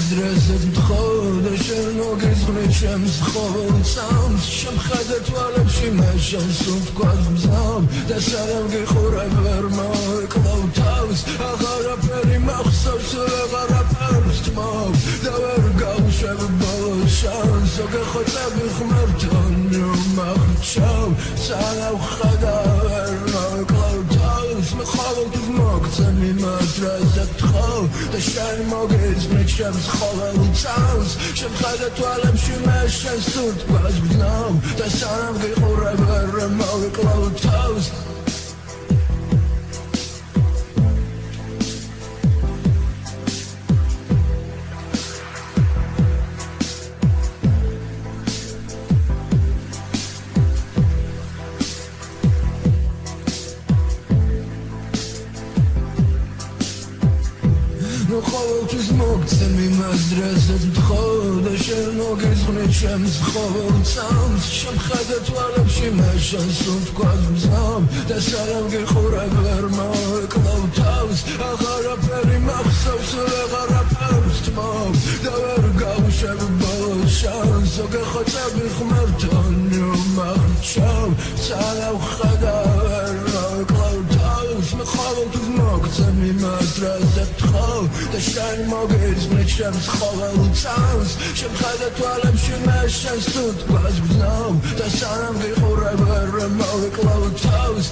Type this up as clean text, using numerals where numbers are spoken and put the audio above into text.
დრეზეთ მხოლოდ შენ მოგეძღვნე ჩემს ხოველწამს შემხედე თვალებში მე შენს ვთქვას მზამ და სანამ გიხურებ ვერ მოეკლავ თავს აღარაფერი მახსოვს აღარაფერს თმობ და ვერ გავუშვებ ბოლო შანს გეხოცები ხმერთან მომახჩავ სანამ ხედა ვერ მოეკლავ თავს მე ყოველთვის მოგწემი მადრაზე თხოვ და შენ მოგეძღვნე ჩემს ხოველწამს შემხედე თვალებში მე შენს ვთქვას მზამ და სანამ გიხურებ ვერ მოეკლავ თავს ყოველთვის მოგწემი მადრაზე თხოვ და შენ მოგეძღვნე ჩემს ხოველწამს შემხედე თვალებში მე შენს ვთქვას მზამ და სანამ გიხურებ ვერ მოეკლავ თავს აღარაფერი მახსოვს აღარაფერს თმობ და ვერ გავუშვებ ბოლო შანს გეხოცები ხმერთან მომახჩავ სანამ ხედა ვერ მოეკლავ თავს მე ყოველთვის მოგწემი მადრაზე თხოვ და შენ მოგეძღვნე ჩემს ხოველწამს შემხედე თვალებში მე შენს ვთქვას მზამ და სანამ გიხურებ ვერ მოეკლავ თავს